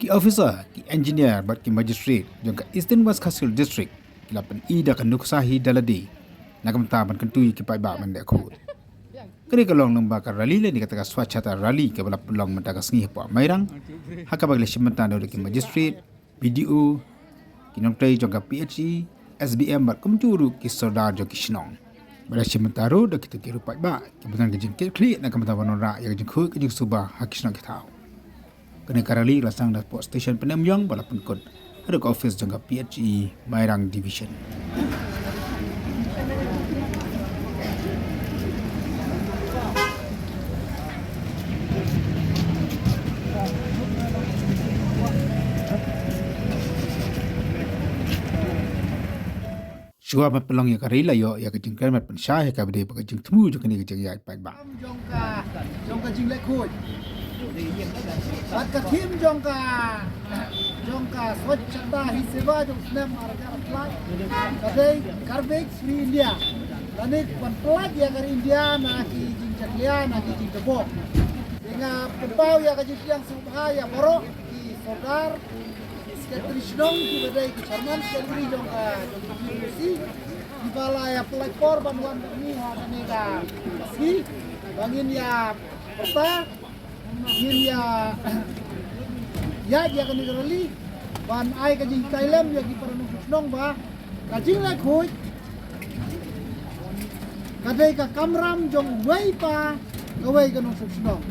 ki officer ki engineer bat ki magistrate jongka Eastern West Castle District kilapan ida kan nuksahi daladi nakam taban kan tuyi ki pai ba man de khut kani kalong nang ba ka rally le ni kata swachhata rally ke bala pelong mata ka sngi pa mairang haka bagle shimanta do ki magistrate BDO kinong tai jongka PHE SBM bat kumturu ki sordar jo kishnong bala shimanta ro do ki ki rupai ba ki bukan ki jing kli nakam taban ra ya jing khut ki jing suba hakishnong ki thau kena karali lasang dah port station Penemyong bala penkot ada ke office jangka PHE Mairang Division. Shua mat pelong ya karila yo ya kejing kan mat pensyah ya kabde pakejing temu jo kini kejing ya pai ba. Jongka jing lek khoi. Ka tim jongka swachhata hi seva jong snam marga aplat kadai garbage free India lanik plat ya kar India na ki jing chaklia na ki jing tebok dengan pembau ya ka jing yang subha ya boro ki sordar sekretari shnong ki badai ki chairman sekretari jongka si di bala ya pelakor bantuan ni ha nega si bangin ya perta ya kan dikerali ban ai kajing Thailand ya ki para nong ba kajing la khoi kadai ka kamram jong wei pa kawai ka nong nong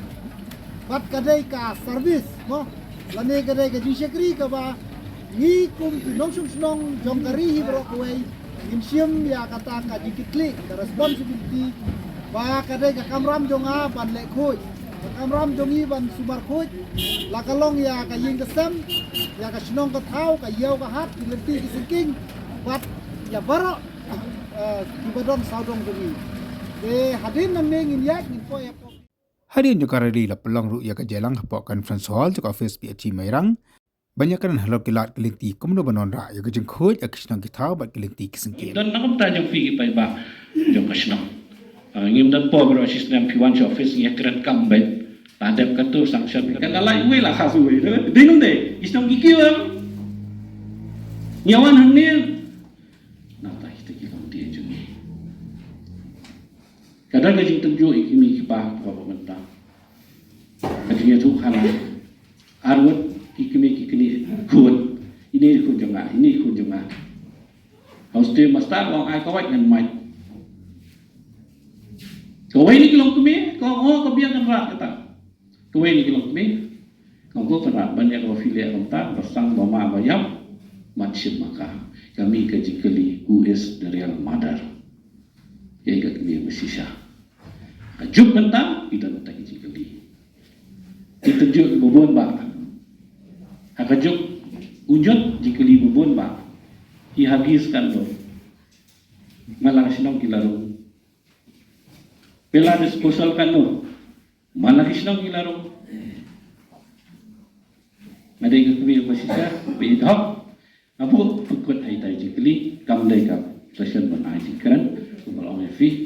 bat kadai ka service mo lane kadai ka jing sekri ka ba ni kum ki nong nong jong kari hi bro kawai insium ya kata ka jing klik ka responsibility ba kadai ka kamram jong a ban le khoi kamram jongi ban subar khoj la kalong ya ka ying kesem ya ka snong ka thau ka yeu ka hat ki lenti ki sinking bat ya baro ki badon saudong jongi de hadin nang ning in yak in po ya po Hadirin jo karali la pelong ru ya ka jelang hapo conference hall jo office PHE Mairang banyak kan halok kilat kelenti kumno banon ra ya kejing khoj akisnong ki thau bat kelenti ki singking dan nakam ta jong fi ki pai ba jong kasnong ngim dan po bro sistem P1 office ya keren kambet tadap katu sanction kan alai we lah khasu we dinung de isnong kikiwam nyawan hangni na ta kita ki kon dia juni kadang ka jing tuju ikimi ki pa ko benta kajing tu khala arwat ikimi ki kini khut ini khut jonga hauste mastar long ai ko wait ngan mai kau ini kelong kami, kau biarkan rak kata. Kau ini kelong kami, kau pernah banyak kau filia kau tak bersang bama bayam macam maka kami kejikeli who is the real mother. Ya ikat kami bersisa. Kajuk bentang kita bentang kejikeli. Kita juk bubun bak. Kajuk ujut jikeli bubun bak. Dihabiskan tu. Malang sinong kilaru. Pela disposal kanu mana kisnong kilaro ada yang kami bersisa bidhok abu pukut hai tai jikli kam dai ka session ban ai jikran kumal ong fi